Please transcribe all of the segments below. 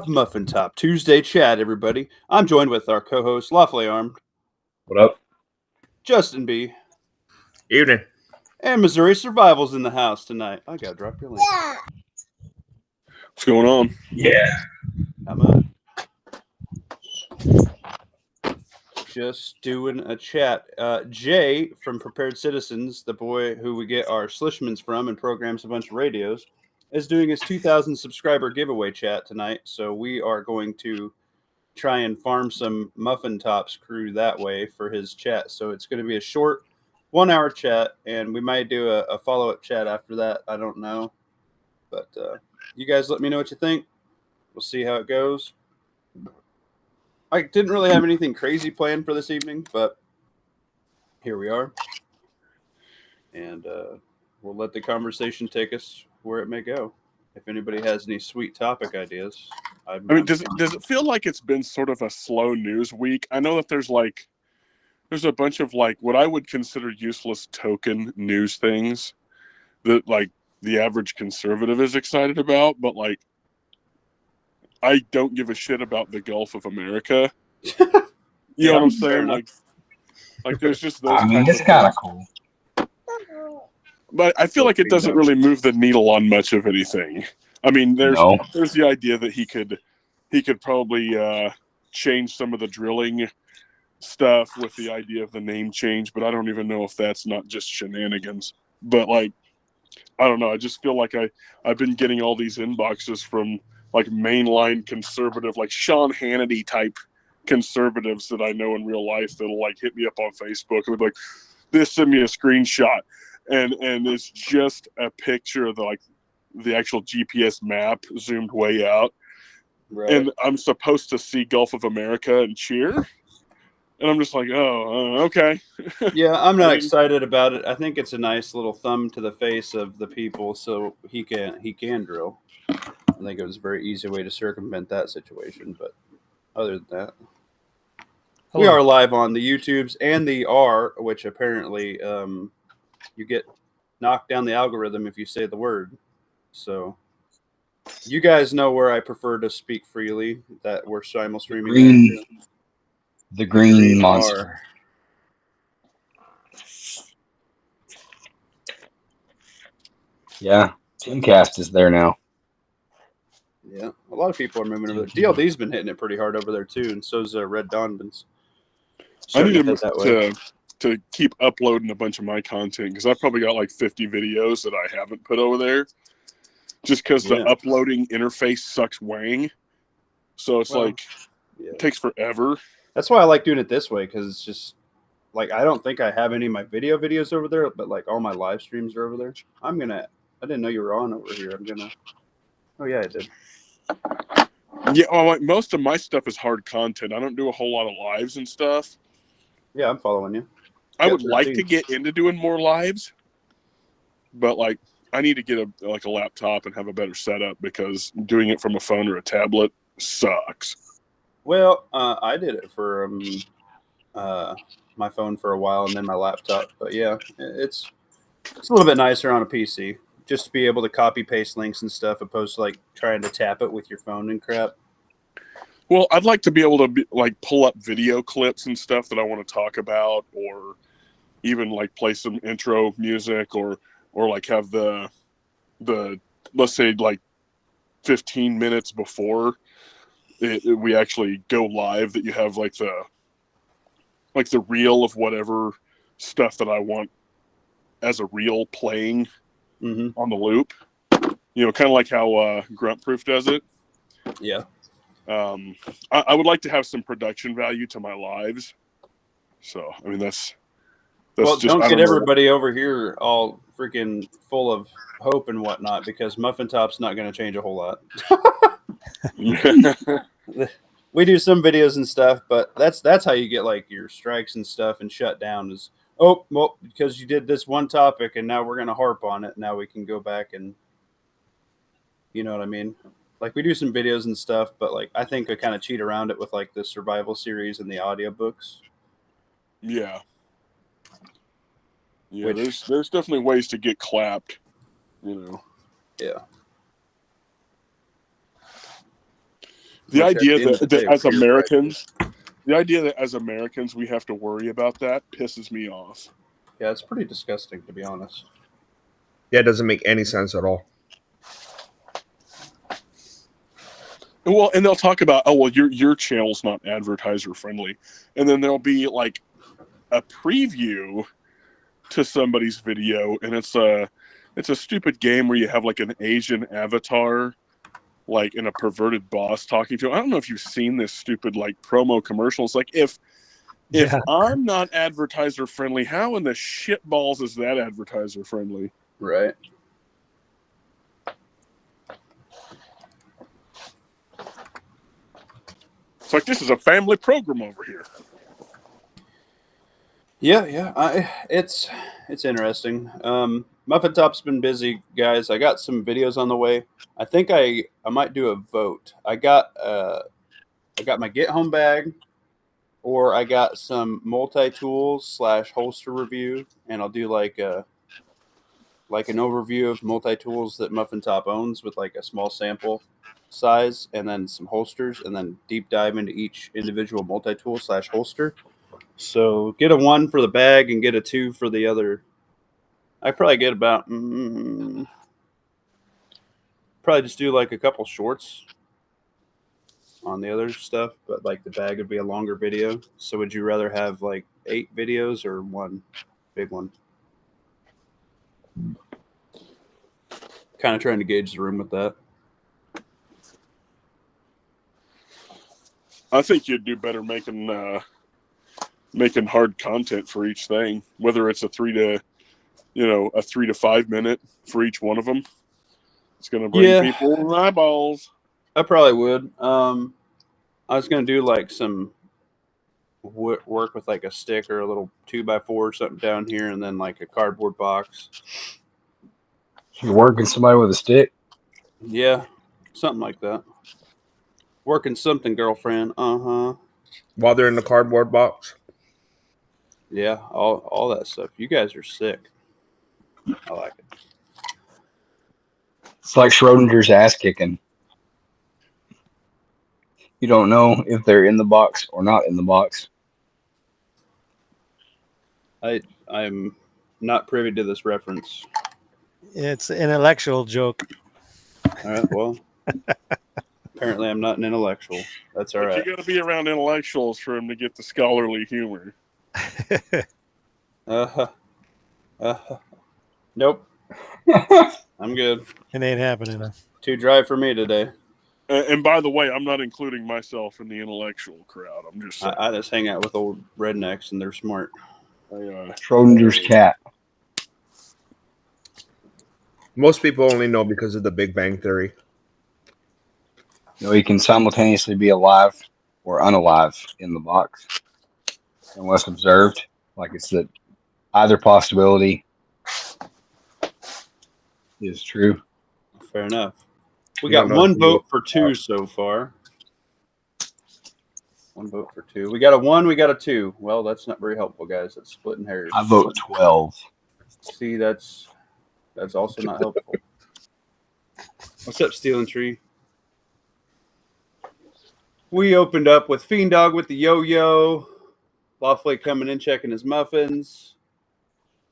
Muffin Top Tuesday chat, everybody. I'm joined with our co-host, Lawfully Armed, What up? Justin B, Evening. and Missouri Survival's in the house tonight. I gotta drop your link. What's going on? Yeah. How much? Just doing a chat. Jay from Prepared Citizens, the boy who we get our Slishmans from and programs a bunch of radios, is doing his 2,000 subscriber giveaway chat tonight. So we are going to try and farm some Muffin Tops crew that way for his chat. So it's going to be a short 1 hour chat, and we might do a follow-up chat after that. I don't know. But you guys let me know what you think. We'll see how it goes. I didn't really have anything crazy planned for this evening, but here we are. And we'll let the conversation take us where it may go. If anybody has any sweet topic ideas. I mean, does it feel like it's been sort of a slow news week? I know that there's a bunch of what I would consider useless token news things that the average conservative is excited about, but I don't give a shit about the Gulf of America. You know what I'm saying? Like there's just those. I mean, it's kind of cool. But I feel like it doesn't really move the needle on much of anything. I mean, there's the idea that he could probably change some of the drilling stuff with the idea of the name change, but I don't even know if that's not just shenanigans. But I don't know. I just feel like I've been getting all these inboxes from mainline conservative, Sean Hannity type conservatives that I know in real life that'll hit me up on Facebook and be like, "This, send me a screenshot," and it's just a picture of the actual GPS map zoomed way out, Right. And I'm supposed to see Gulf of America and cheer, and I'm just like, oh, okay. Yeah, I'm not excited about it. I think it's a nice little thumb to the face of the people, so he can drill. I think it was a very easy way to circumvent that situation. But other than that, we are live on the YouTubes and the R, which apparently you get knocked down the algorithm if you say the word. So you guys know where I prefer to speak freely. That we're simul streaming. The green monster. Yeah, Timcast is there now. Yeah, a lot of people are moving over there. DLD's been hitting it pretty hard over there too, and so's Red Donovan's. I need to keep uploading a bunch of my content because I've probably got 50 videos that I haven't put over there. Just because the uploading interface sucks wang, so it's it takes forever. That's why I like doing it this way, because it's just I don't think I have any of my videos over there, but all my live streams are over there. I didn't know you were on over here. Oh yeah, I did. Yeah, well, most of my stuff is hard content. I don't do a whole lot of lives and stuff. Yeah, I'm following you. I would like to get into doing more lives, but I need to get a laptop and have a better setup because doing it from a phone or a tablet sucks. Well, I did it for my phone for a while and then my laptop. But yeah, it's a little bit nicer on a PC. Just to be able to copy paste links and stuff, opposed to trying to tap it with your phone and crap. Well, I'd like to be able to pull up video clips and stuff that I want to talk about, or even play some intro music, or have the let's say 15 minutes before we actually go live, that you have the reel of whatever stuff that I want as a reel playing. Mm-hmm. On the loop, kind of like how Grunt Proof does it. Yeah. I would like to have some production value to my lives. So, I mean, that's well, just, don't get everybody over here all freaking full of hope and whatnot, because Muffin Top's not going to change a whole lot. We do some videos and stuff, but that's how you get your strikes and stuff and shut down is, oh, well, because you did this one topic and now we're going to harp on it. Now we can go back and, you know what I mean? We do some videos and stuff, but I think I kind of cheat around it with the survival series and the audiobooks. Yeah. Yeah, there's definitely ways to get clapped, Yeah. The Which at idea the end of the that day, as peer Americans, the idea that as Americans we have to worry about that pisses me off. yeah, it's pretty disgusting to be honest. Yeah, it doesn't make any sense at all. Well, and they'll talk about, oh well, your channel's not advertiser friendly, and then there'll be like a preview to somebody's video, and it's a stupid game where you have like an Asian avatar, like in a perverted boss talking to him. I don't know if you've seen this stupid like promo commercials. Like if I'm not advertiser friendly, how in the shit balls is that advertiser friendly? Right. It's like this is a family program over here. Yeah. It's interesting. Muffin Top's been busy, guys. I got some videos on the way. I think I might do a vote. I got my get home bag, or I got some multi-tools / holster review, and I'll do like an overview of multi-tools that Muffin Top owns with like a small sample size, and then some holsters, and then deep dive into each individual multi-tool / holster. So get a 1 for the bag and get a 2 for the other. I probably get about probably just do like a couple shorts on the other stuff, but like the bag would be a longer video. So would you rather have like 8 videos or 1 big one? Kind of trying to gauge the room with that. I think you'd do better making hard content for each thing, whether it's a 3 to 5 minute for each one of them. It's going to bring people eyeballs. I probably would. I was going to do like some work with like a stick or a little 2x4 or something down here, and then like a cardboard box. You're working somebody with a stick? Yeah, something like that. Working something, girlfriend. Uh-huh. While they're in the cardboard box. Yeah, all that stuff. You guys are sick. I like it. It's like Schrodinger's ass kicking. You don't know if they're in the box or not in the box. I'm not privy to this reference. It's an intellectual joke. All right, well, apparently I'm not an intellectual. That's all right. You got to be around intellectuals for him to get the scholarly humor. Nope. I'm good. It ain't happening. Too dry for me today. And by the way, I'm not including myself in the intellectual crowd. I'm just saying. I just hang out with old rednecks, and they're smart. Schrodinger's cat. Most people only know because of the Big Bang Theory. You know, he can simultaneously be alive or unalive in the box, unless observed. Like it's that either possibility is true. Fair enough. We You got don't know one if you- vote for 2 so far. 1 vote for 2. We got a 1, we got a 2. Well, that's not very helpful, guys. That's splitting hairs. I vote 12. See, that's also not helpful. What's up, Stealing Tree? We opened up with Fiend Dog with the yo-yo. Lawfully coming in, checking his muffins.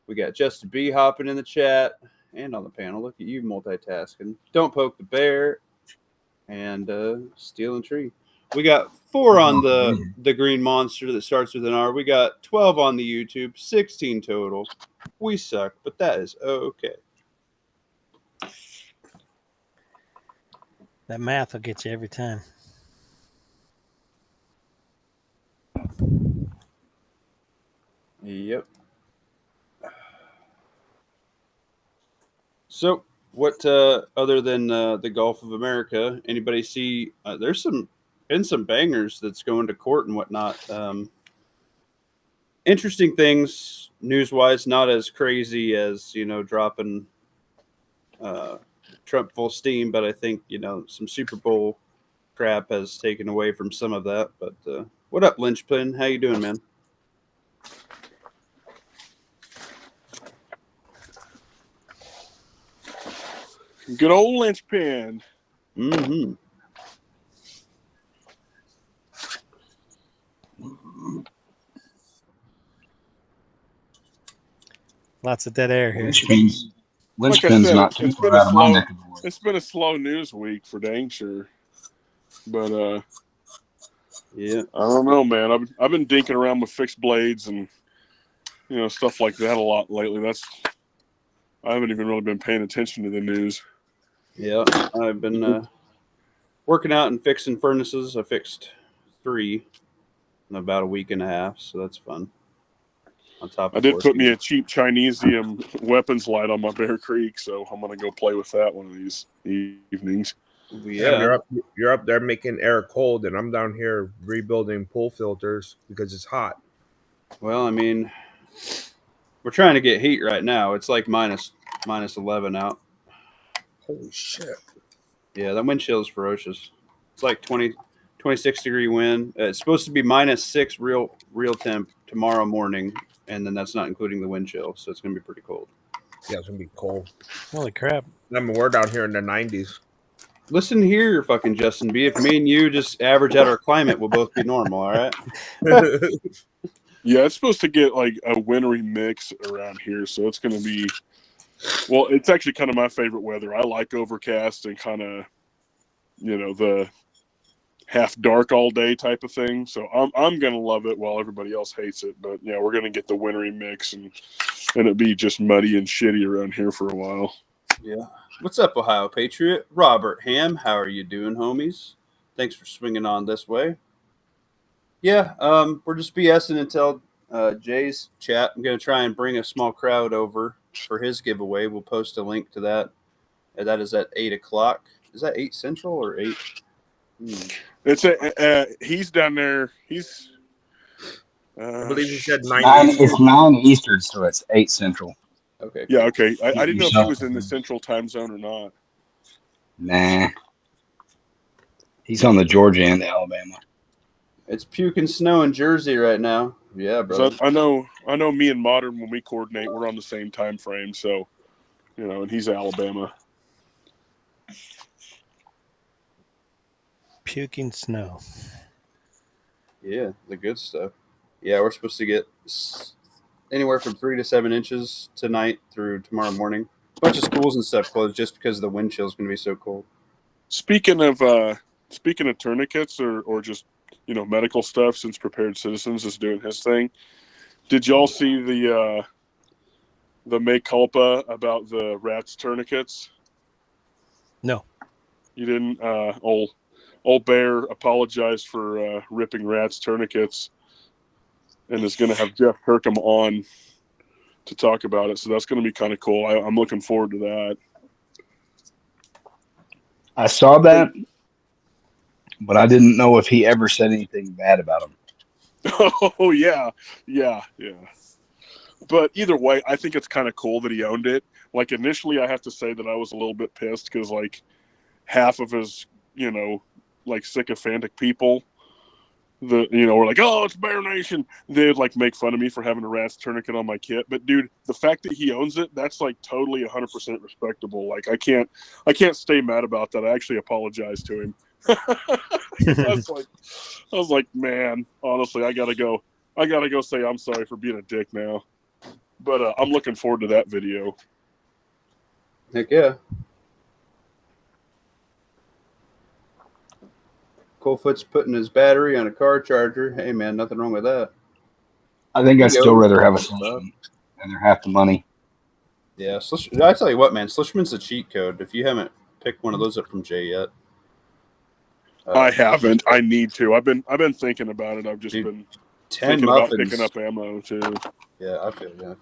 We got Justin B hopping in the chat and on the panel. Look at you multitasking. Don't poke the bear. And Stealing Tree. We got 4 on the green monster that starts with an R. We got 12 on the YouTube, 16 total. We suck, but that is okay. That math will get you every time. Yep. So, what other than the Gulf of America, anybody see? There's been some bangers that's going to court and whatnot. Interesting things news-wise, not as crazy as dropping Trump full steam, but I think some Super Bowl crap has taken away from some of that. But what up, Lynchpin? How you doing, man? Good old linchpin. Mm-hmm. Lots of dead air here. Linchpin's Like I Linchpin's said, not too it's been far a out of my slow neck of the woods. it's been a slow news week for dang sure. But Yeah. I don't know, man. I've been dinking around with fixed blades and stuff like that a lot lately. I haven't even really been paying attention to the news. Yeah. I've been working out and fixing furnaces. I fixed 3 in about a week and a half, so that's fun. On top I of did put me working. a cheap Chinesium weapons light on my Bear Creek, so I'm gonna go play with that one of these evenings. Damn, Yeah. you're up there making air cold, and I'm down here rebuilding pool filters because it's hot. Well, I mean, we're trying to get heat right now. It's like minus 11 out. Holy shit! Yeah, that wind chill is ferocious. It's like 26-degree wind. It's supposed to be -6 real temp tomorrow morning, and then that's not including the wind chill, so it's gonna be pretty cold. Yeah, it's gonna be cold. Holy crap. I mean, we're down here in the 90s. Listen here, fucking Justin B. If me and you just average out our climate, we'll both be normal. All right. Yeah, it's supposed to get like a wintry mix around here, so it's going to be. Well, it's actually kind of my favorite weather. I like overcast and kind of, the half dark all day type of thing. So I'm going to love it while everybody else hates it. But yeah, we're going to get the wintry mix and it be just muddy and shitty around here for a while. Yeah. What's up, Ohio Patriot? Robert Ham, how are you doing, homies? Thanks for swinging on this way. Yeah, we're just BSing until Jay's chat. I'm going to try and bring a small crowd over for his giveaway. We'll post a link to that. And that is at 8 o'clock. Is that 8 Central or 8? It's he's down there. He's. I believe he said 9, 90. it's 9 Eastern, so it's 8 Central. Okay. Yeah, okay. I didn't know if he was in the central time zone or not. Nah. He's on the Georgia and the Alabama. It's puking snow in Jersey right now. Yeah, bro. So I know me and Modern, when we coordinate, we're on the same time frame. So, and he's Alabama. Puking snow. Yeah, the good stuff. Yeah, we're supposed to get anywhere from 3 to 7 inches tonight through tomorrow morning. A bunch of schools and stuff closed just because the wind chill is going to be so cold. Speaking of tourniquets or just medical stuff, since Prepared Citizens is doing his thing, did y'all see the mea culpa about the rats tourniquets? No. You didn't. Old Bear apologized for ripping rats tourniquets, and is going to have Jeff Kirkham on to talk about it. So that's going to be kind of cool. I'm looking forward to that. I saw that, but I didn't know if he ever said anything bad about him. Oh yeah. But either way, I think it's kind of cool that he owned it. Like initially, I have to say that I was a little bit pissed because like half of his, like sycophantic people, were like, oh, it's Bear Nation. They'd like make fun of me for having a rat's tourniquet on my kit. But dude, the fact that he owns it, that's like totally 100% respectable. Like I can't stay mad about that. I actually apologized to him. I was like, man, honestly, I gotta go say I'm sorry for being a dick now. But I'm looking forward to that video. Heck yeah. Coldfoot's putting his battery on a car charger. Hey, man, nothing wrong with that. I think I'd Yo, still rather have a what's up? Slishman, and they're half the money. Yeah, I tell you what, man, Slishman's a cheat code. If you haven't picked one of those up from Jay yet. I haven't. I need to. I've been thinking about it. I've just Dude, been 10 thinking muffins. about picking up ammo too. Yeah, I feel you.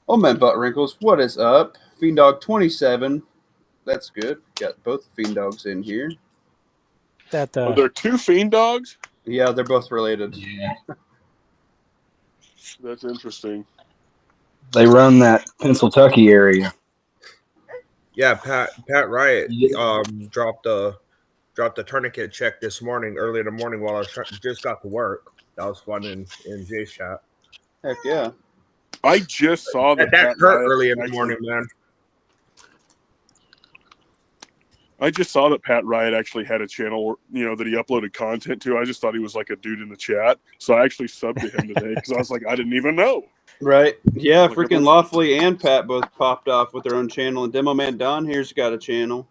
Oh, man, Butt Wrinkles, what is up? Fiend Dog 27. That's good. Got both Fiend Dogs in here. That Are there two Fiend Dogs? Yeah, they're both related. Yeah. That's interesting. They run that Pennsylvania area. Yeah, Pat Riot Yeah. dropped a tourniquet check this morning, early in the morning while I was just got to work. That was fun in Jay's chat. Heck yeah. I just saw That Pat hurt Riot early in the actually- morning, man. I just saw that Pat Riot actually had a channel, that he uploaded content to. I just thought he was like a dude in the chat. So I actually subbed to him today because I was like, I didn't even know. Right. Yeah, Like, freaking Lawfully and Pat both popped off with their own channel. And Demo Man Don here's got a channel.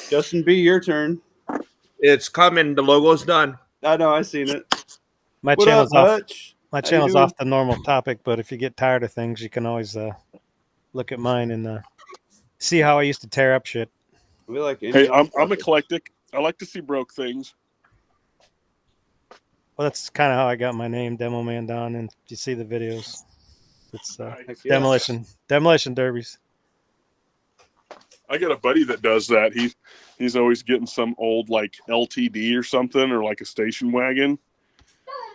Justin B, your turn. It's coming. The logo's done. I know, I seen it. My What channel's up, off. Hutch? My How you channel's doing? off the normal topic, but if you get tired of things, you can always look at mine and see how I used to tear up shit. We like any Hey, other I'm topic. eclectic. I like to see broke things. Well, that's kind of how I got my name, Demo Man Don, and you see the videos. It's Heck yeah. demolition derbies. I got a buddy that does that. He's always getting some old like LTD or something, or like a station wagon,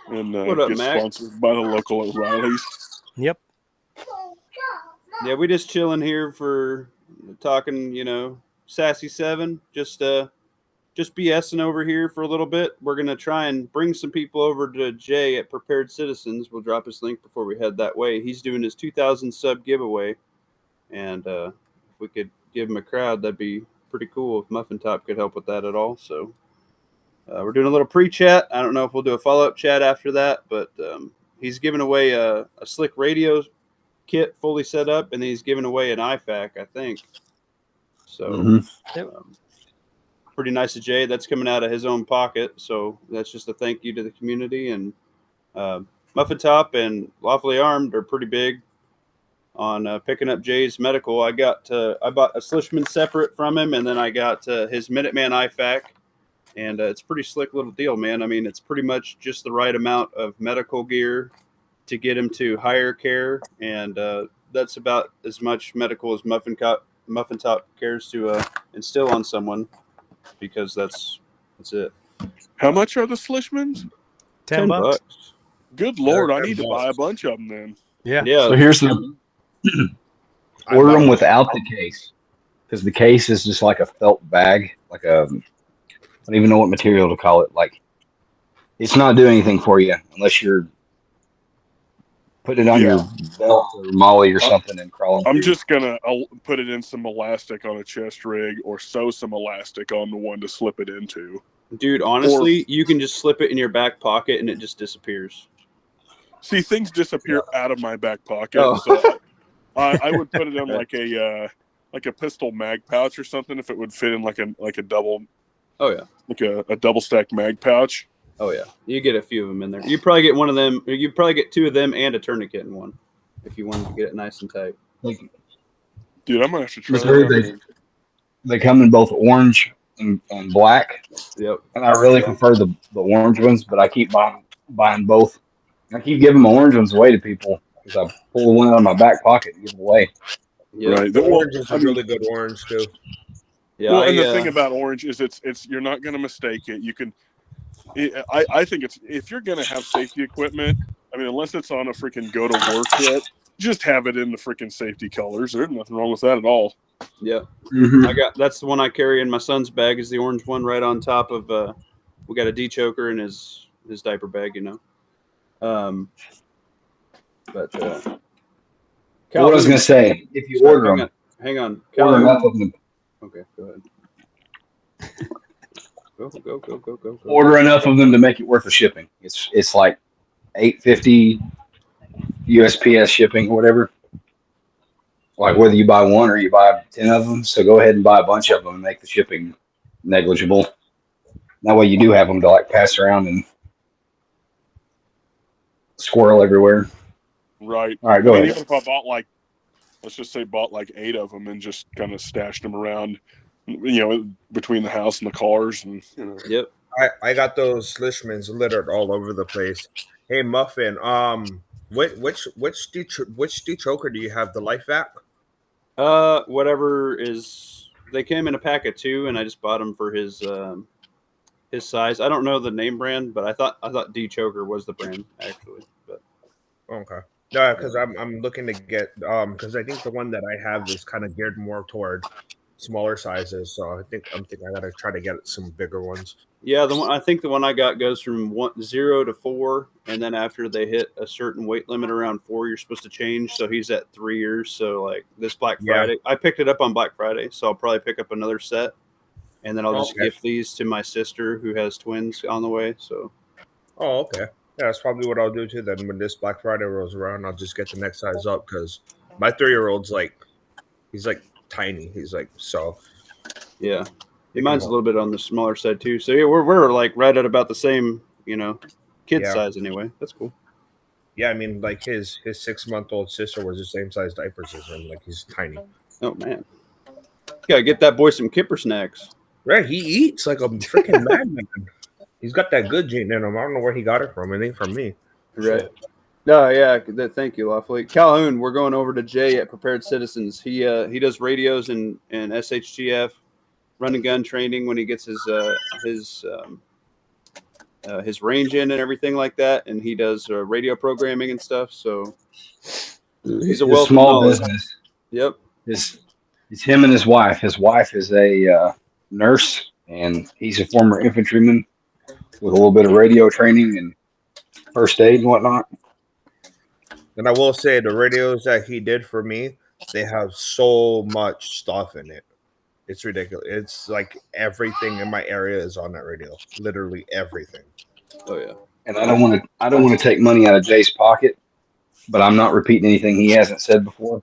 and What up, gets Mac? sponsored by the local O'Reillys. Yep. Yeah, we just chilling here for talking, Sassy 7. Just BSing over here for a little bit. We're gonna try and bring some people over to Jay at Prepared Citizens. We'll drop his link before we head that way. He's doing his 2,000 sub giveaway, and if we could give him a crowd, that'd be pretty cool. If Muffin Top could help with that at all. So we're doing a little pre-chat. I don't know if we'll do a follow-up chat after that, but he's giving away a Slick Radio kit fully set up, and he's giving away an IFAC, I think. So pretty nice of Jay. That's coming out of his own pocket, so that's just a thank you to the community. And Muffin Top and Lawfully Armed are pretty big on picking up Jay's medical. I bought a Slishman separate from him, and then I got his Minuteman IFAC, and it's a pretty slick little deal, man. I mean, it's pretty much just the right amount of medical gear to get him to higher care, and that's about as much medical as Muffin Top cares to instill on someone, because that's it. How much are the Slishmans? $10. Good Lord, I They're need to $10. buy a bunch of them then. Yeah. Yeah. So here's the order them without the case, because the case is just like a felt bag, like I don't even know what material to call it. Like, it's not doing anything for you unless you're putting it on your belt or molly or something and crawling. I'm through. just I'll put it in some elastic on a chest rig, or sew some elastic on the one to slip it into. Dude, honestly, you can just slip it in your back pocket and it just disappears. See, things disappear out of my back pocket, Oh. so I would put it in like a pistol mag pouch or something if it would fit in like a double. Oh yeah. Like a double stack mag pouch. Oh yeah. You get a few of them in there. You probably get one of them. Or you probably get two of them and a tourniquet in one, if you wanted to get it nice and tight. Dude, I'm gonna have to try Missouri, that. they come in both orange and black, Yep. and I really prefer the orange ones, but I keep buying both. I keep giving my orange ones away to people because I pull one out of my back pocket and give it away. Yep. Right. The Well, orange is I a mean, really good orange too. Yeah. well, and the thing about orange is it's you're not going to mistake it. You can. I think it's, if you're going to have safety equipment, I mean, unless it's on a freaking go to work kit, just have it in the freaking safety colors. There's nothing wrong with that at all. Yeah. Mm-hmm. That's the one I carry in my son's bag, is the orange one right on top of we got a D choker in his diaper bag, But What I was going to say, if you order them, hang on. order enough of them. Okay, go ahead. Go. Order enough of them to make it worth the shipping. It's like $8.50 USPS shipping or whatever. Like whether you buy one or you buy 10 of them. So go ahead and buy a bunch of them and make the shipping negligible. That way you do have them to like pass around and squirrel everywhere. Right. All right, go ahead. Even if I bought let's just say bought 8 of them and just kind of stashed them around, between the house and the cars, and Yep. I got those Slishmans littered all over the place. Hey Muffin, which D-choker do you have? The Life Vac? Whatever is. They came in a pack of 2, and I just bought them for his size. I don't know the name brand, but I thought D Choker was the brand actually. But Okay. No, because I'm looking to get because I think the one that I have is kind of geared more toward smaller sizes. So I'm thinking I gotta try to get some bigger ones. yeah, I think the one I got goes from 0 to 4, and then after they hit a certain weight limit around 4, you're supposed to change. So he's at 3 years. So like this Black Friday, I picked it up on Black Friday, so I'll probably pick up another set and then I'll just Okay. gift these to my sister who has twins on the way. So Oh, okay. Yeah, that's probably what I'll do too. Then when this Black Friday rolls around, I'll just get the next size up because my 3-year-old's he's like tiny. He's like so. yeah, They can mine's a hold- little bit on the smaller side too. So yeah, we're like right at about the same, kid Yeah. size anyway. That's cool. Yeah, I mean, like his 6-month-old sister was the same size diapers as him. Like he's tiny. Oh man, gotta get that boy some kipper snacks. Right, he eats like a freaking madman. He's got that good gene in him. I don't know where he got it from. It ain't from me. Right. No, yeah. Thank you, Lawfully. Calhoun, we're going over to Jay at Prepared Citizens. He does radios and SHGF, run and gun training when he gets his range in and everything like that, and he does radio programming and stuff. So he's a wealth of small knowledge. business. Yep. It's him and his wife. His wife is a nurse, and he's a former infantryman with a little bit of radio training and first aid and whatnot. And I will say the radios that he did for me, they have so much stuff in it. It's ridiculous. It's like everything in my area is on that radio. Literally everything. Oh yeah. And I don't want to take money out of Jay's pocket, but I'm not repeating anything he hasn't said before.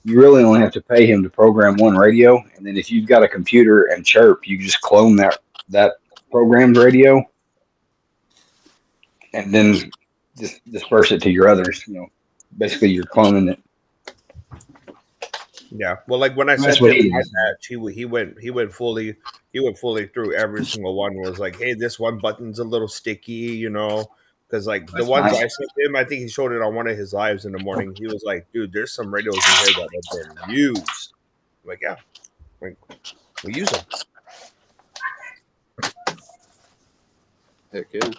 You really only have to pay him to program one radio, and then if you've got a computer and Chirp, you just clone that programmed radio, and then just disperse it to your others. Basically you're cloning it. Yeah. Well, like when I That's sent what him he my is. patch, he went fully through every single one. Was like, hey, this one button's a little sticky, because like the That's ones nice. I sent him, I think he showed it on one of his lives in the morning. He was like, dude, there's some radios in here that have been used. I'm like, yeah, like we use them. Heck yeah.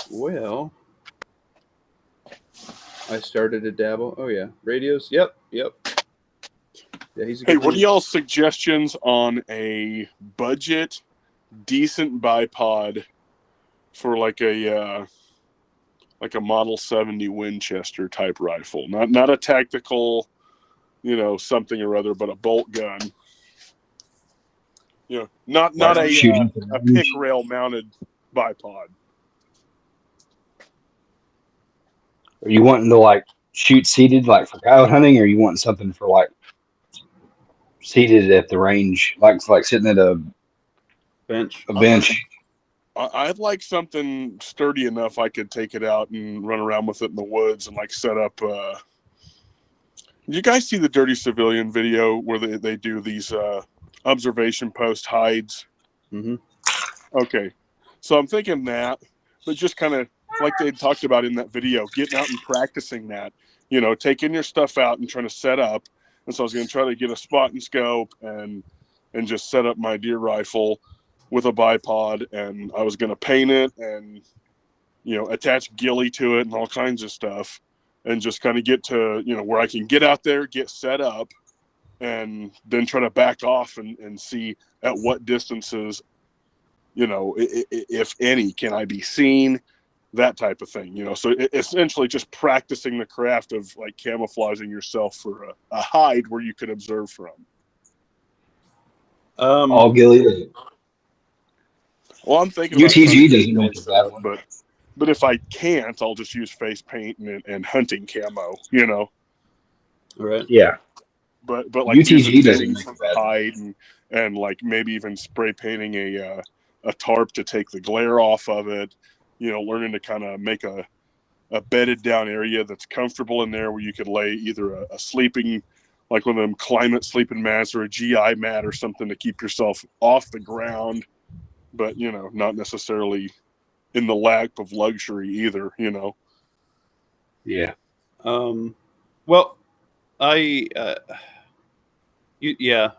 Well, I started to dabble. Oh yeah, radios. Yep. Yeah, he's a Hey, good what are dude. y'all's suggestions on a budget, decent bipod for like a Model 70 Winchester type rifle? Not a tactical, something or other, but a bolt gun. Not a pick rail mounted bipod. Are you wanting to shoot seated like for coyote hunting, or are you wanting something for seated at the range, like sitting at a bench. bench? I'd like something sturdy enough I could take it out and run around with it in the woods and set up. You guys see the Dirty Civilian video where they do these observation post hides? Mm-hmm. Okay, so I'm thinking that, but just kind of like they talked about in that video, getting out and practicing that, taking your stuff out and trying to set up. And so I was going to try to get a spot and scope and just set up my deer rifle with a bipod, and I was going to paint it and, attach ghillie to it and all kinds of stuff, and just kind of get to, where I can get out there, get set up, and then try to back off and see at what distances, if any, can I be seen, that type of thing, So essentially just practicing the craft of camouflaging yourself for a hide where you could observe from. All ghillie. Well, I'm thinking UTG doesn't make it that one. But if I can't, I'll just use face paint and hunting camo, All right. Yeah. But UTG doesn't make it bad. hide and maybe even spray painting a tarp to take the glare off of it. Learning to kind of make a bedded down area that's comfortable in there where you could lay either a sleeping, like one of them climate sleeping mats, or a GI mat or something to keep yourself off the ground, but not necessarily in the lack of luxury either. Yeah. Well, I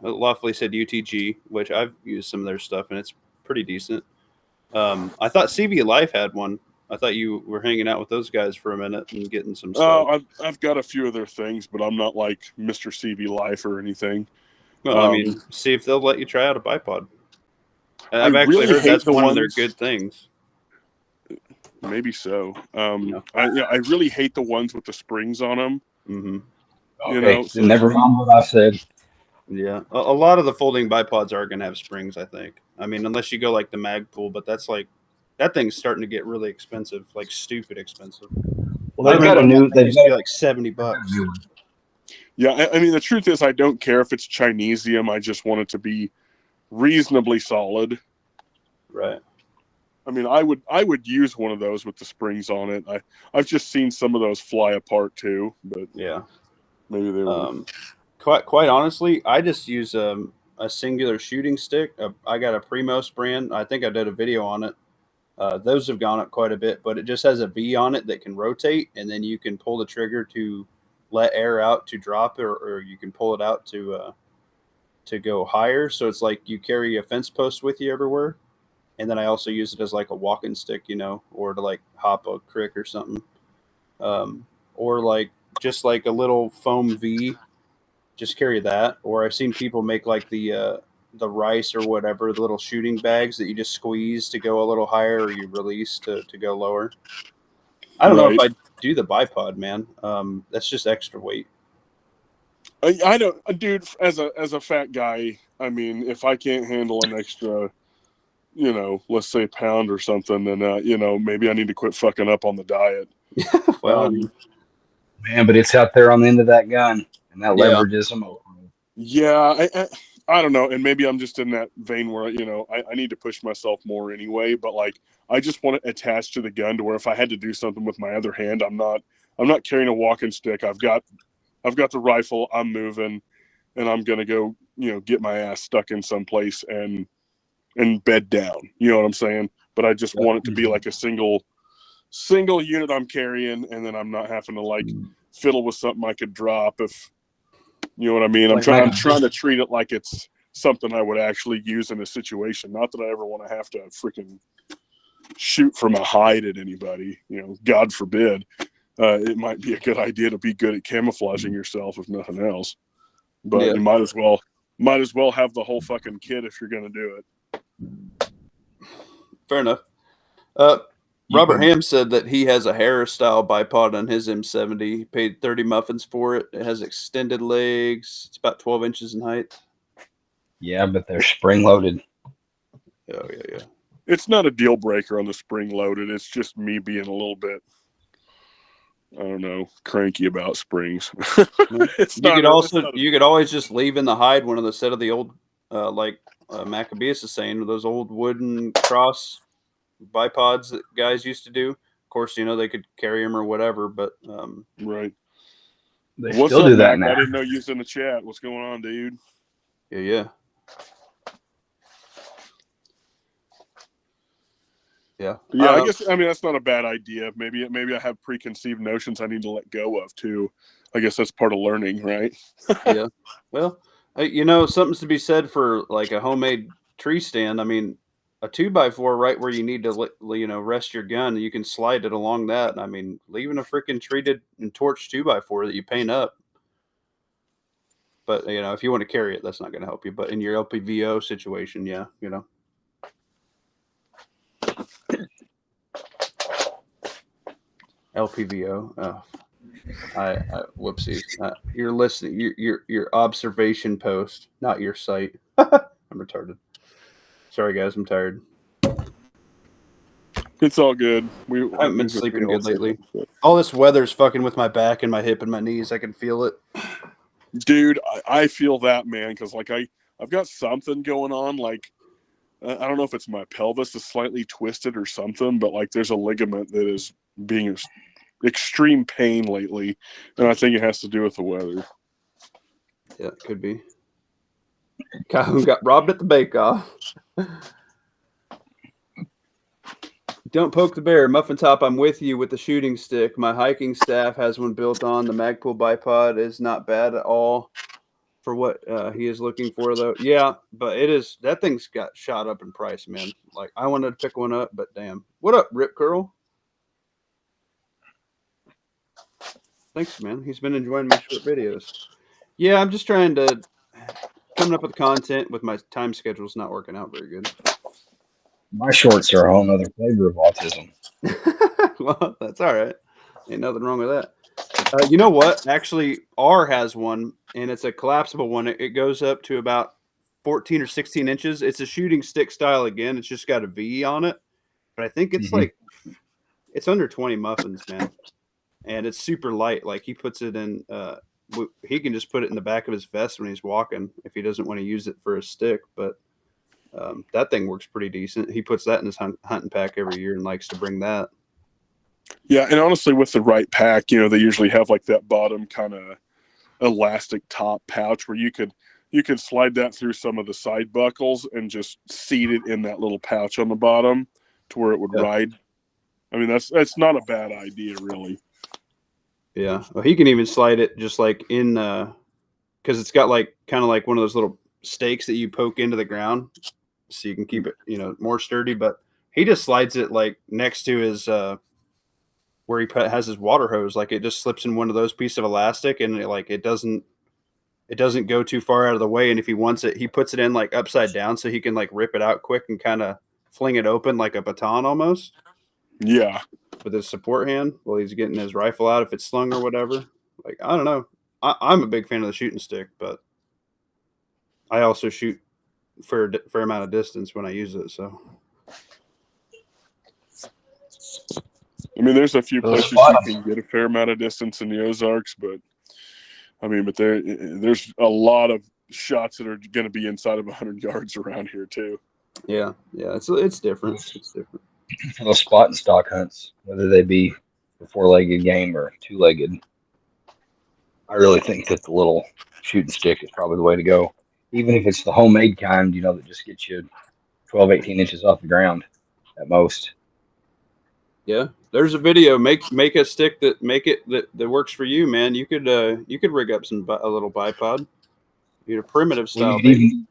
Lawfully said UTG, which I've used some of their stuff and it's pretty decent. I thought CV Life had one. I thought you were hanging out with those guys for a minute and getting some stuff. Oh, I've got a few of their things, but I'm not like Mr. CV Life or anything. Well, I mean, see if they'll let you try out a bipod. I've I actually really heard hate that's the one of their ones- good things. Maybe so. I really hate the ones with the springs on them. Mm-hmm. You Okay, know, so never mind what I said. Yeah, a lot of the folding bipods are going to have springs, I think. I mean, unless you go like the Magpul, but that's like that thing's starting to get really expensive, like stupid expensive. Well, I they've got remember a new. it They've used to got, be like $70. they've got a new one. yeah, I mean, the truth is, I don't care if it's Chinesium. I just want it to be reasonably solid. Right. I mean, I would use one of those with the springs on it. I've just seen some of those fly apart too, but Yeah. maybe they were. Quite honestly, I just use a singular shooting stick. I got a Primos brand. I think I did a video on it. Those have gone up quite a bit, but it just has a V on it that can rotate, and then you can pull the trigger to let air out to drop, or you can pull it out to go higher. So it's like you carry a fence post with you everywhere. And then I also use it as like a walking stick, or to like hop a creek or something. Or like just like a little foam V, just carry that. Or I've seen people make like the rice or whatever, the little shooting bags that you just squeeze to go a little higher, or you release to go lower. I don't know if Right. I do the bipod, man. That's just extra weight. I don't, dude. As a fat guy, I mean, if I can't handle an extra, let's say pound or something, then maybe I need to quit fucking up on the diet. Well, I mean, Man, but it's out there on the end of that gun, and that Yeah. leverages them. Yeah, I don't know, and maybe I'm just in that vein where I need to push myself more anyway. But like, I just want it attached to the gun to where if I had to do something with my other hand, I'm not carrying a walking stick. I've got the rifle. I'm moving, and I'm gonna go get my ass stuck in some place and bed down. You know what I'm saying? But I just want it to be like a single unit I'm carrying, and then I'm not having to like fiddle with something I could drop if you know what I mean. I'm trying to treat it like it's something I would actually use in a situation. Not that I ever want to have to freaking shoot from a hide at anybody. God forbid. It might be a good idea to be good at camouflaging yourself, if nothing else. But you might as well have the whole fucking kit if you're going to do it. fair enough. Robert Ham said that he has a Harris style bipod on his M70. He paid 30 muffins for it. It has extended legs. It's about 12 inches in height. Yeah, but they're spring loaded. Oh, yeah. It's not a deal breaker on the spring loaded. It's just me being a little bit, I don't know, cranky about springs. You could always just leave in the hide one of the set of the old, like Maccabeus is saying, those old wooden cross bipods that guys used to do. Of course, they could carry them or whatever, but right. They What's still up, do that Mac? now. I didn't know you was in the chat. What's going on, dude? yeah. Yeah, I guess that's not a bad idea. Maybe I have preconceived notions I need to let go of too. I guess that's part of learning, right? Yeah. Well, something's to be said for like a homemade tree stand. I mean, a 2x4 right where you need to rest your gun, you can slide it along that. I mean, leaving a freaking treated and torched 2x4 that you paint up. But if you want to carry it, that's not going to help you. But in your LPVO situation, yeah, LPVO. Oh, I whoopsies. You're listening. Your observation post, not your site. I'm retarded. Sorry, guys. I'm tired. It's all good. I haven't been sleeping good lately. All this weather's fucking with my back and my hip and my knees. I can feel it. Dude, I feel that, man, because like I've got something going on. Like I don't know if it's my pelvis is slightly twisted or something, but like there's a ligament that is being extreme pain lately, and I think it has to do with the weather. Yeah, it could be. Calhoun got robbed at the bake-off. Don't poke the bear. Muffin Top, I'm with you with the shooting stick. My hiking staff has one built on. The Magpul bipod is not bad at all for what he is looking for, though. Yeah, but that thing's got shot up in price, man. Like, I wanted to pick one up, but damn. What up, Rip Curl? Thanks, man. He's been enjoying my short videos. Yeah, I'm just trying to coming up with content with my time schedule's not working out very good. My shorts are a whole other flavor of autism. Well, that's all right. Ain't nothing wrong with that. You know what? Actually, R has one, and it's a collapsible one. It goes up to about 14 or 16 inches. It's a shooting stick style again. It's just got a V on it, but I think it's Mhm. it's under 20 muffins, man, and it's super light. Like he puts it in. He can just put it in the back of his vest when he's walking if he doesn't want to use it for a stick. But that thing works pretty decent. He puts that in his hunting pack every year and likes to bring that. Yeah, and honestly, with the right pack, they usually have like that bottom kind of elastic top pouch where you could slide that through some of the side buckles and just seat it in that little pouch on the bottom to where it would ride. I mean, that's not a bad idea, really. Yeah, well, he can even slide it just like in, because it's got like kind of like one of those little stakes that you poke into the ground, so you can keep it, more sturdy. But he just slides it like next to his where he has his water hose. Like it just slips in one of those pieces of elastic, and it doesn't go too far out of the way. And if he wants it, he puts it in like upside down so he can like rip it out quick and kind of fling it open like a baton almost. Yeah. With his support hand while he's getting his rifle out if it's slung or whatever. Like, I don't know. I'm a big fan of the shooting stick, but I also shoot for a fair amount of distance when I use it. So, I mean, there's a few places you can get a fair amount of distance in the Ozarks, but there's a lot of shots that are going to be inside of 100 yards around here too. Yeah, it's different. It's different. For those spot and stock hunts, whether they be for 4-legged game or 2-legged, I really think that the little shooting stick is probably the way to go. Even if it's the homemade kind, that just gets you 12, 18 inches off the ground at most. Yeah, there's a video. Make a stick that works for you, man. You could rig up a little bipod. You know, primitive style. Well, even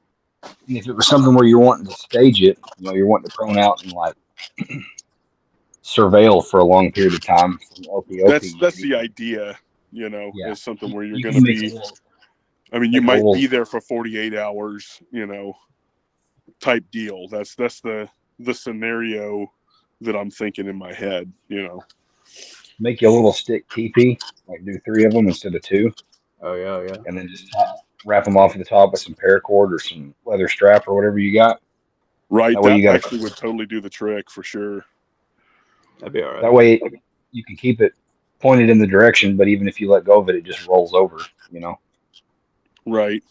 if it was something where you're wanting to stage it, you're wanting to prone out and like surveil for a long period of time. From OPOP, that's the idea, is something where you're going to be. You might be there for 48 hours, type deal. That's the scenario that I'm thinking in my head, Make you a little stick teepee, like do 3 of them instead of 2. Oh yeah. And then just wrap them off at the top with some paracord or some leather strap or whatever you got. Right. That actually would totally do the trick for sure. That'd be all right. That way you can keep it pointed in the direction, but even if you let go of it, it just rolls over, Right.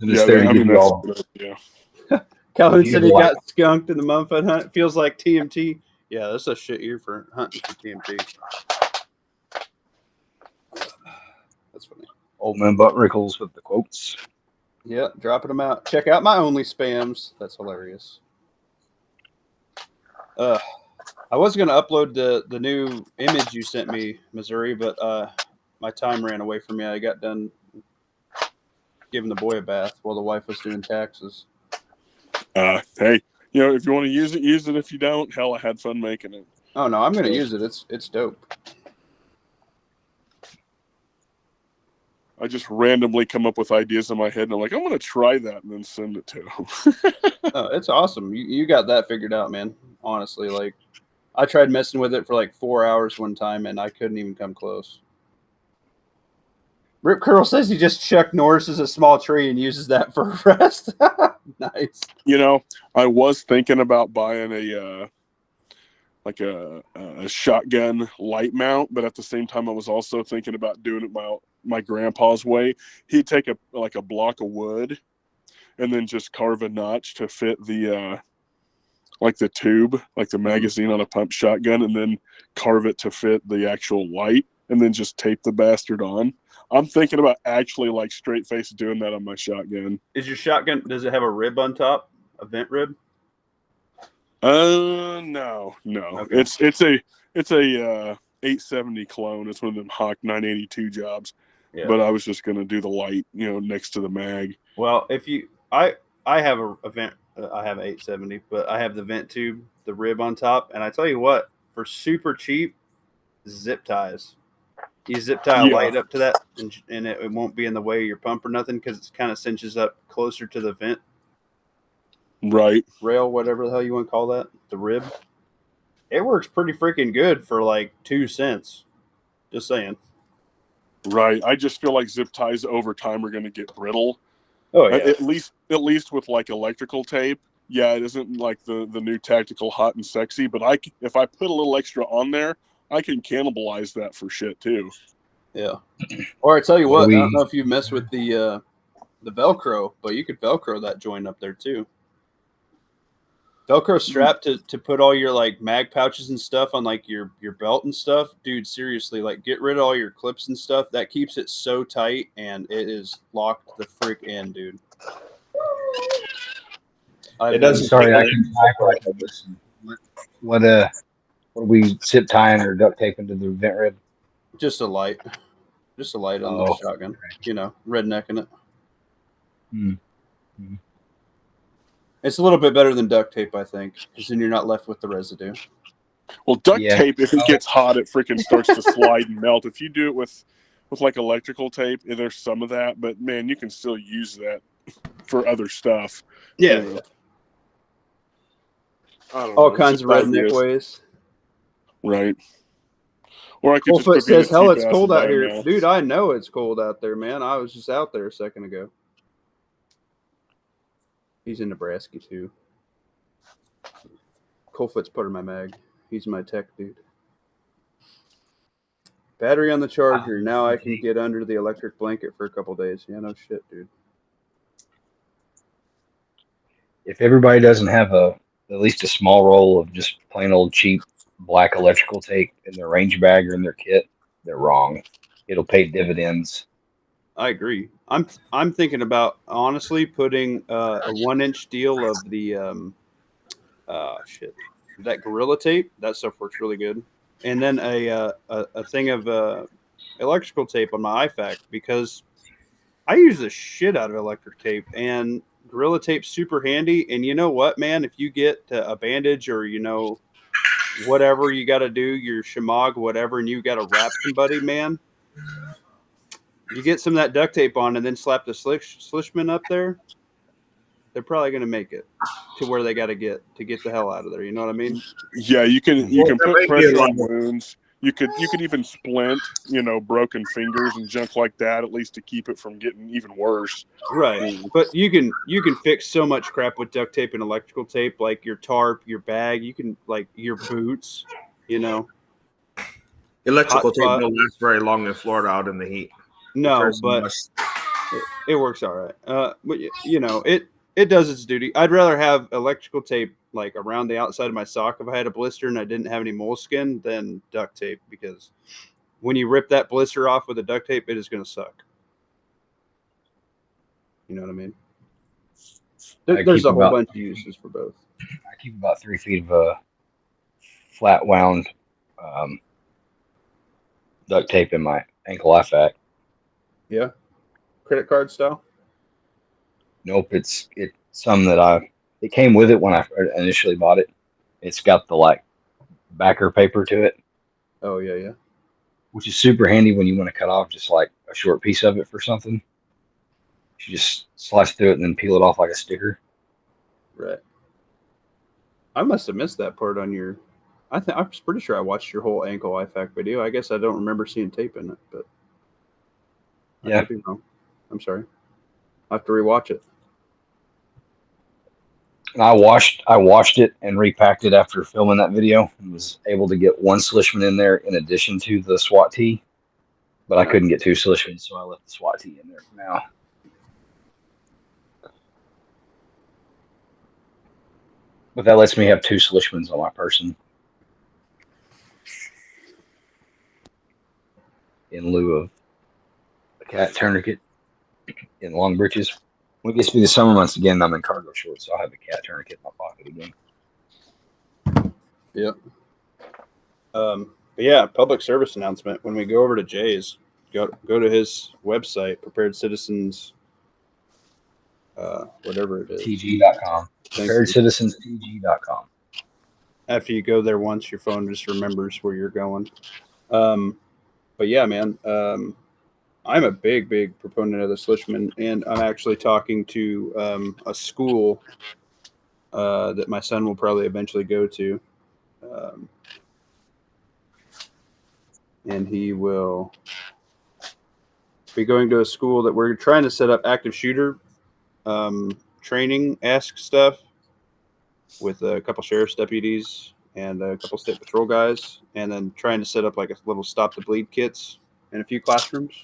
Yeah. Calhoun said he got skunked in the mumford hunt. Feels like TMT. Yeah, that's a shit year for hunting for TMT. That's funny. Old man Butt Rickles with the quotes. Yeah, dropping them out. Check out my only spams. That's hilarious. I was going to upload the new image you sent me, Missouri, but my time ran away from me. I got done giving the boy a bath while the wife was doing taxes. Hey, if you want to use it, use it. If you don't, hell, I had fun making it. Oh no, I'm going to use it. It's dope. I just randomly come up with ideas in my head, and I'm like, I'm going to try that, and then send it to him. Oh, it's awesome. You got that figured out, man. Honestly, like I tried messing with it for like 4 hours one time, and I couldn't even come close. Rip Curl says he just Chuck Norris's a small tree and uses that for a rest. Nice. I was thinking about buying a shotgun light mount, but at the same time, I was also thinking about doing it my grandpa's way. He'd take a block of wood and then just carve a notch to fit the the tube, like the magazine on a pump shotgun, and then carve it to fit the actual light, and then just tape the bastard on. I'm thinking about actually straight face doing that on my shotgun. Is your shotgun, does it have a rib on top? A vent rib? No. Okay. It's a 870 clone. It's one of them Hawk 982 jobs. Yeah. But I was just going to do the light, next to the mag. Well, I have a vent, I have an 870, but I have the vent tube, the rib on top. And I tell you what, for super cheap, zip ties. You zip tie a light up to that, and it won't be in the way of your pump or nothing because it kind of cinches up closer to the vent. Right. Rail, whatever the hell you want to call that, the rib. It works pretty freaking good for like 2 cents. Just saying. Right. I just feel like zip ties over time are going to get brittle. Oh yeah. At least with like electrical tape. Yeah, it isn't like the new tactical hot and sexy, but if I put a little extra on there, I can cannibalize that for shit too. Yeah. Or I tell you What what, do I we- don't know if you mess with the Velcro, but you could Velcro that joint up there too. Velcro strap to put all your like mag pouches and stuff on like your belt and stuff, dude. Seriously, like get rid of all your clips and stuff. That keeps it so tight, and it is locked the frick in, dude. It doesn't. Sorry, I can type like I listen. What are we zip tying or duct taping to the vent rib? just a light on Oh. the shotgun. You know, rednecking it. Hmm. It's a little bit better than duct tape, I think, because then you're not left with the residue. Well, duct Yeah. tape, if it gets hot, it freaking starts to slide and melt. If you do it with like electrical tape, there's some of that, but man, you can still use that for other stuff. Yeah, You know. I don't all know, kinds of just redneck ideas. ways. Right. Or I could just Bullfoot go be a says, "Hell, cheap it's ass cold and out buy 'em here, now." dude. I know it's cold out there, man. I was just out there a second ago." He's in Nebraska too. Coldfoot's put in my mag. He's my tech dude. Battery on the charger. Now I can get under the electric blanket for a couple days. Yeah, no shit, dude. If everybody doesn't have at least a small roll of just plain old cheap black electrical tape in their range bag or in their kit, they're wrong. It'll pay dividends. I agree. I'm thinking about honestly putting a 1-inch deal of the that Gorilla tape. That stuff works really good. And then a thing of electrical tape on my IFAC, because I use the shit out of electric tape, and Gorilla tape's super handy. And you know what, man? If you get a bandage or whatever you got to do, your shamag, whatever, and you got to wrap somebody, man. You get some of that duct tape on and then slap the Slishman up there, they're probably going to make it to where they got to get the hell out of there. You know what I mean? Yeah, you can There put might be a pressure lot on more. wounds. You could even splint, broken fingers and junk like that, at least to keep it from getting even worse. Right. But you can fix so much crap with duct tape and electrical tape, like your tarp, your bag. You can, like, your boots. Electrical Hot tape spot. don't last very long in Florida out in the heat. No, Turns but mush. it works all right. But it does its duty. I'd rather have electrical tape like around the outside of my sock if I had a blister and I didn't have any moleskin than duct tape, because when you rip that blister off with a duct tape, it is going to suck. You know what I mean? There's a whole bunch of uses for both. I keep about 3 feet of flat wound duct tape in my ankle IFAC. Yeah. Credit card style? Nope, it's some that it came with it when I initially bought it. It's got the like backer paper to it, Oh, yeah. which is super handy when you want to cut off just like a short piece of it for something. You just slice through it and then peel it off like a sticker. Right. I must have missed that part on your. I was pretty sure I watched your whole ankle IFAC video. I guess I don't remember seeing tape in it, but I Yeah. could be wrong. I'm sorry. I have to rewatch it. And I washed it and repacked it after filming that video and was able to get one Slishman in there in addition to the SWAT tee. But I couldn't get 2 Slishmans, so I left the SWAT tee in there for now. But that lets me have 2 Slishmans on my person in lieu of a cat tourniquet in long breeches. When it gets to be the summer months again, I'm in cargo shorts, so I'll have a cat tourniquet in my pocket again. Yep. But yeah, public service announcement. When we go over to Jay's, go to his website, Prepared Citizens, whatever it is. TG.com. Thank you. PreparedCitizensTG.com. After you go there once, your phone just remembers where you're going. But yeah, man, I'm a big proponent of the Slishman, and I'm actually talking to a school that my son will probably eventually go to. And he will be going to a school that we're trying to set up active shooter training-esque stuff with a couple sheriff's deputies and a couple state patrol guys, and then trying to set up like a little stop the bleed kits in a few classrooms.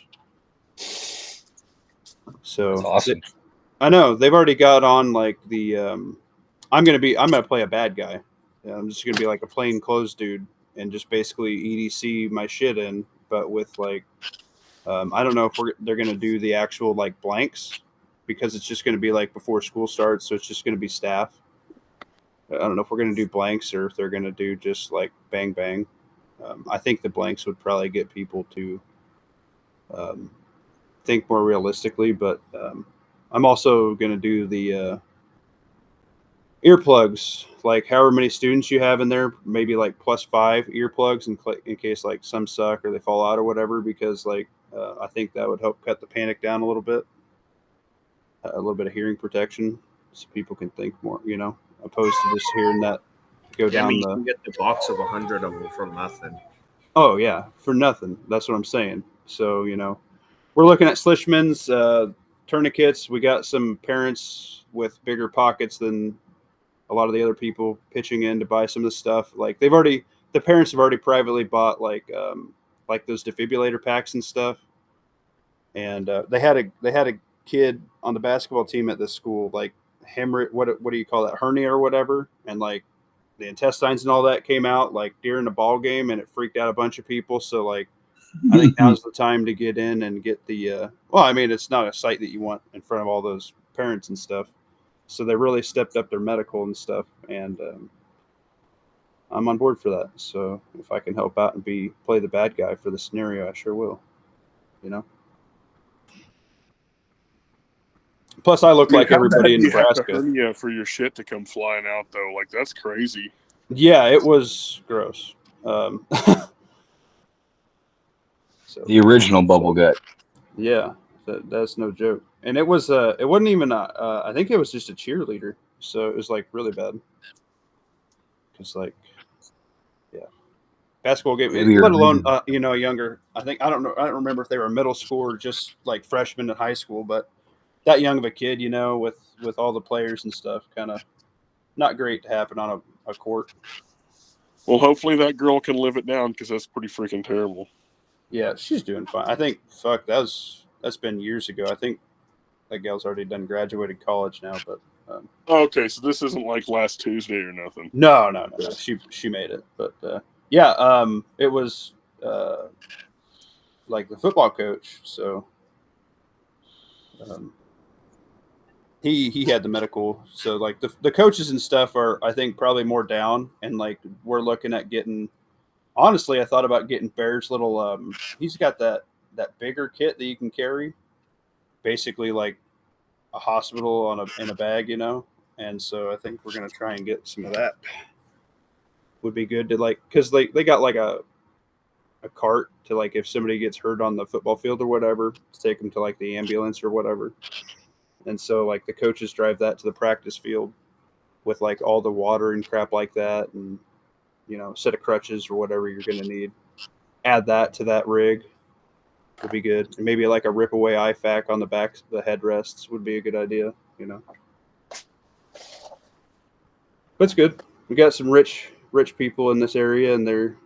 So That's awesome. I know they've already got on like the I'm gonna play a bad guy. I'm just gonna be like a plain clothes dude and just basically EDC my shit in, but with like I don't know if they're gonna do the actual like blanks because it's just gonna be like before school starts, so it's just gonna be staff. I don't know if we're gonna do blanks or if they're gonna do just like bang bang. I think the blanks would probably get people to think more realistically, but I'm also gonna do the earplugs, like however many students you have in there, maybe like +5 earplugs in case like some suck or they fall out or whatever, because like I think that would help cut the panic down a little bit of hearing protection so people can think more, opposed to just hearing that go down you can get the box of 100 of them for nothing. Oh yeah, for nothing. That's what I'm saying. So we're looking at Slishman's tourniquets. We got some parents with bigger pockets than a lot of the other people pitching in to buy some of the stuff. Like the parents have already privately bought like those defibrillator packs and stuff. And they had a kid on the basketball team at this school, like hemorrhage, what do you call that, hernia or whatever, and like the intestines and all that came out like during the ball game, and it freaked out a bunch of people. So like I think now's the time to get in and get the it's not a sight that you want in front of all those parents and stuff. So they really stepped up their medical and stuff, and I'm on board for that. So if I can help out and play the bad guy for the scenario, I sure will. Plus, I look like everybody in Nebraska. Hernia for your shit to come flying out though, like that's crazy. Yeah, it was gross. So the original bubble gut. Yeah, that's no joke. And it was it wasn't even I think it was just a cheerleader, so it was like really bad. Because like, yeah, basketball game, let alone younger. I don't remember if they were middle school or just like freshmen in high school, but that young of a kid, with all the players and stuff, kind of not great to happen on a court. Well, hopefully that girl can live it down because that's pretty freaking terrible. Yeah, she's doing fine. I think that's been years ago. I think that gal's already graduated college now, but okay, so this isn't like last Tuesday or nothing. No. She made it, but it was like the football coach. So he had the medical. So like the coaches and stuff are, I think, probably more down, and like we're looking at getting. Honestly, I thought about getting Bear's little. He's got that bigger kit that you can carry, basically like a hospital in a bag, And so I think we're gonna try and get some of that. Would be good to because they got like a cart to like if somebody gets hurt on the football field or whatever, to take them to like the ambulance or whatever. And so like the coaches drive that to the practice field with like all the water and crap like that, and set of crutches or whatever you're going to need. Add that to that rig would be good. And maybe like a rip away IFAC on the back, the headrests would be a good idea, But it's good. We got some rich people in this area, and they're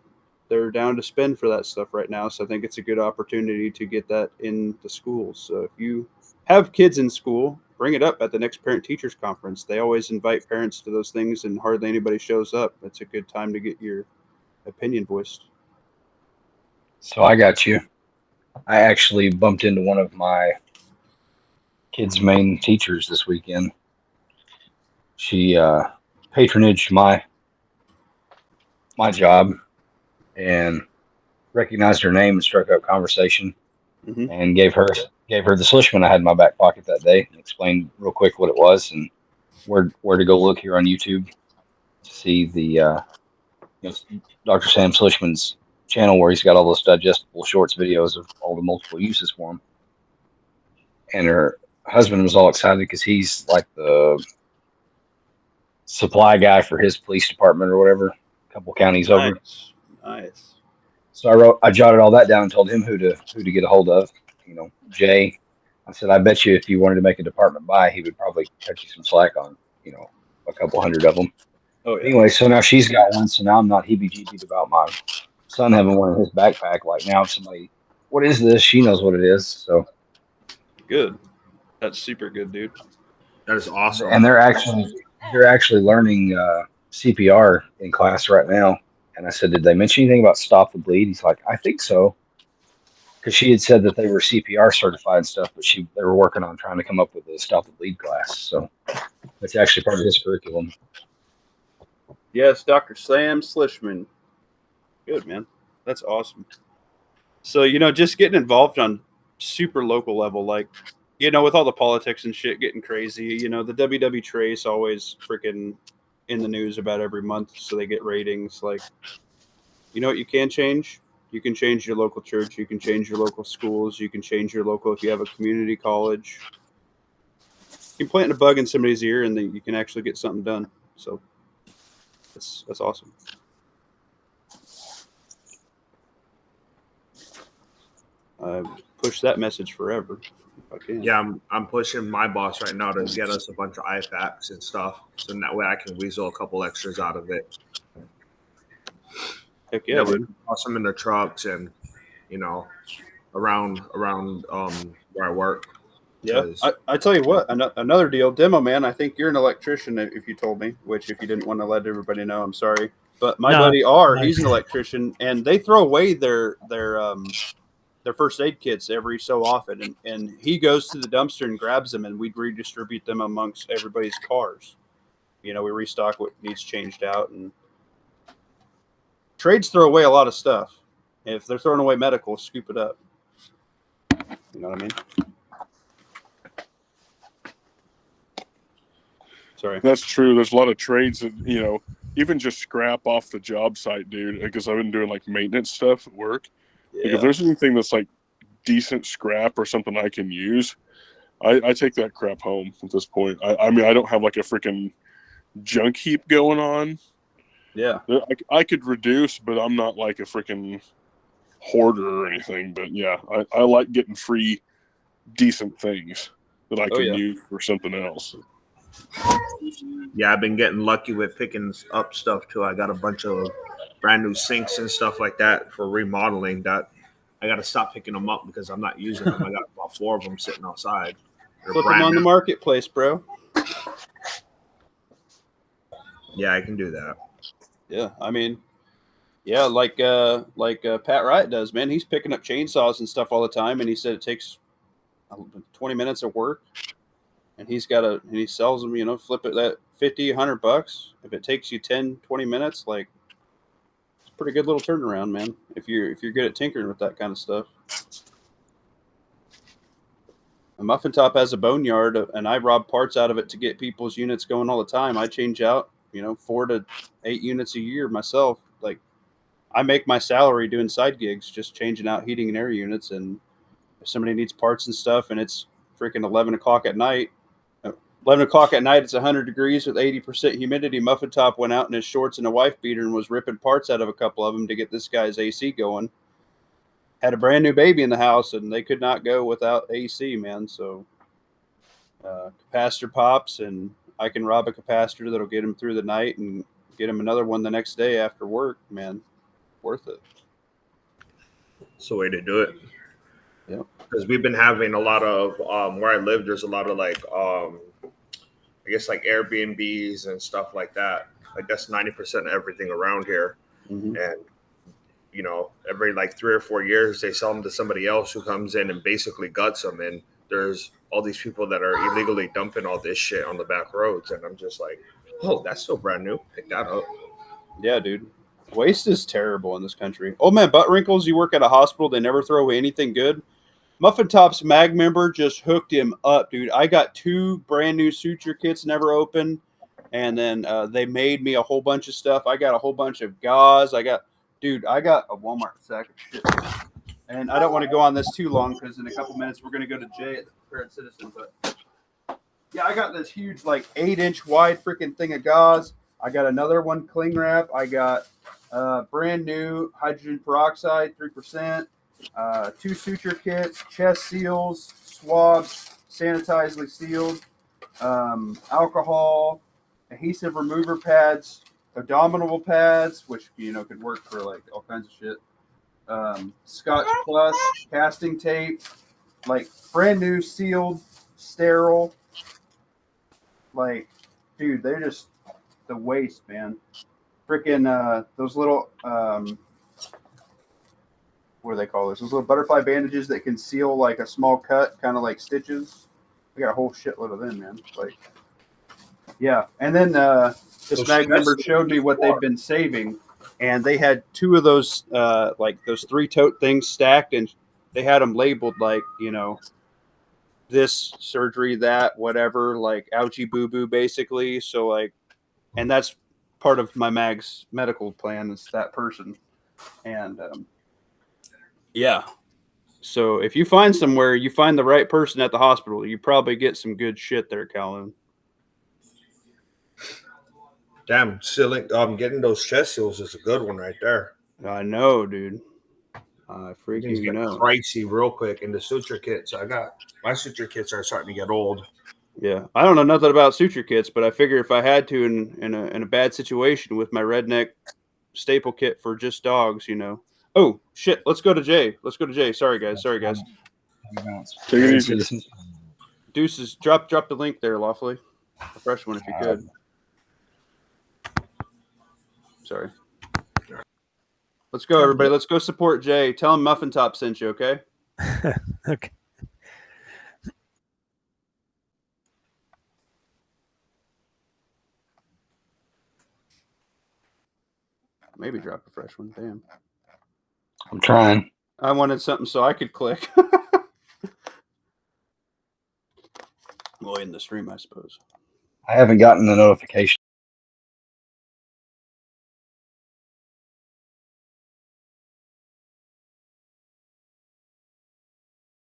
down to spend for that stuff right now. So I think it's a good opportunity to get that in the schools. So if you have kids in school, bring it up at the next parent-teachers conference. They always invite parents to those things, and hardly anybody shows up. It's a good time to get your opinion voiced. So I got you. I actually bumped into one of my kids' main teachers this weekend. She patronaged my job and recognized her name and struck up conversation, and gave her the Slishman I had in my back pocket that day, and explained real quick what it was and where to go look here on YouTube to see the Dr. Sam Slishman's channel, where he's got all those digestible shorts videos of all the multiple uses for them. And her husband was all excited because he's like the supply guy for his police department or whatever, a couple counties over. Nice. So I jotted all that down and told him who to get a hold of. Jay. I said, I bet you if you wanted to make a department buy, he would probably cut you some slack on, a couple hundred of them. Oh yeah. Anyway, so now she's got one, so now I'm not heebie-jeebied about my son having one in his backpack. Like now, if somebody, what is this? She knows what it is. So, Good. That's super good, dude. That is awesome. and they're actually learning CPR in class right now. And I said, did they mention anything about stop the bleed? He's like, I think so. Because she had said that they were CPR certified and stuff, but they were working on trying to come up with a stop the bleed class. So it's actually part of his curriculum. Yes, Dr. Sam Slishman. Good, man. That's awesome. So, just getting involved on super local level, like, with all the politics and shit getting crazy, the WW Trace always freaking in the news about every month, so they get ratings. Like, you know what you can change? You can change your local church. You can change your local schools. You can change your local, if you have a community college. You can plant a bug in somebody's ear, and then you can actually get something done. So that's awesome. Push that message forever if I can. Yeah, I'm pushing my boss right now to get us a bunch of IFACs and stuff, so that way I can weasel a couple extras out of it. Heck yeah, we dude. toss them in the trucks and around where I work. Yeah, I tell you what, another deal, Demo Man. I think you're an electrician. If you told me, which if you didn't want to let everybody know, I'm sorry. But my buddy he's an electrician, and they throw away their first aid kits every so often, and he goes to the dumpster and grabs them, and we redistribute them amongst everybody's cars. We restock what needs changed out, and trades throw away a lot of stuff. If they're throwing away medical, scoop it up. You know what I mean? Sorry. That's true. There's a lot of trades that, even just scrap off the job site, dude, because I've been doing like maintenance stuff at work. Yeah. Like if there's anything that's like decent scrap or something I can use, I take that crap home at this point. I mean, I don't have like a freaking junk heap going on. Yeah. I could reduce, but I'm not like a freaking hoarder or anything. But yeah, I like getting free, decent things that I can use for something else. Yeah, I've been getting lucky with picking up stuff too. I got a bunch of brand new sinks and stuff like that for remodeling that I got to stop picking them up because I'm not using them. I got about 4 of them sitting outside. Flip them on the marketplace, bro. Yeah, I can do that. Yeah, I mean, yeah, like Pat Wright does, man. He's picking up chainsaws and stuff all the time, and he said it takes 20 minutes of work, and he sells them, flip it that $50, $100. If it takes you 10, 20 minutes, like, it's a pretty good little turnaround, man. If you're good at tinkering with that kind of stuff. A Muffin Top has a boneyard, and I rob parts out of it to get people's units going all the time. I change out, 4 to 8 units a year myself. Like, I make my salary doing side gigs, just changing out heating and air units. And if somebody needs parts and stuff, and it's freaking 11 o'clock at night, it's 100 degrees with 80% humidity. Muffin Top went out in his shorts and a wife beater and was ripping parts out of a couple of them to get this guy's AC going. Had a brand new baby in the house, and they could not go without AC, man. So capacitor pops, and I can rob a capacitor that'll get him through the night and get him another one the next day after work, man. Worth it. It's the way to do it. Yeah. Because we've been having a lot of, where I live, there's a lot of like, I guess like Airbnbs and stuff like that. Like that's 90% of everything around here. Mm-hmm. And, every like 3 or 4 years, they sell them to somebody else who comes in and basically guts them. And there's all these people that are illegally dumping all this shit on the back roads. And I'm just like, oh, that's still brand new. Pick that up. Yeah, dude. Waste is terrible in this country. Old man Butt Wrinkles, you work at a hospital. They never throw away anything good. Muffin Top's mag member just hooked him up, dude. I got 2 brand new suture kits never opened. And then they made me a whole bunch of stuff. I got a whole bunch of gauze. I got a Walmart sack of shit. And I don't want to go on this too long because in a couple minutes we're going to go to Jay at the Prepared Citizen. But yeah, I got this huge, like 8-inch wide freaking thing of gauze. I got another one cling wrap. I got brand new hydrogen peroxide, 3%. 2 suture kits, chest seals, swabs, sanitizedly sealed, alcohol, adhesive remover pads, abdominal pads, which could work for like all kinds of shit. Scotch Plus, casting tape, like brand new sealed, sterile. Like, dude, they're just the waste, man. Freaking those little what do they call this? Those little butterfly bandages that can seal like a small cut, kind of like stitches. We got a whole shitload of them, man. Like, yeah. And then this mag member showed me what they'd been saving, and they had 2 of those, like those 3 tote things stacked, and they had them labeled like, this surgery, that, whatever, like ouchie boo boo, basically. So like, and that's part of my mag's medical plan is that person, and yeah. So if you find somewhere, you find the right person at the hospital, you probably get some good shit there, Calhoun. Damn, getting those chest seals is a good one right there. I know, dude. I freaking Get know. pricey real quick. And the suture kits, my suture kits are starting to get old. Yeah, I don't know nothing about suture kits, but I figure if I had to in a bad situation with my redneck staple kit for just dogs, Oh shit! Let's go to Jay. Sorry guys. Take it easy. Deuces, drop the link there, Lawfully. A fresh one if you could. Sorry. Let's go, everybody. Let's go support Jay. Tell him Muffin Top sent you, okay? Okay. Maybe drop a fresh one. Damn. I'm trying. I wanted something so I could click. Well, in the stream, I suppose. I haven't gotten the notification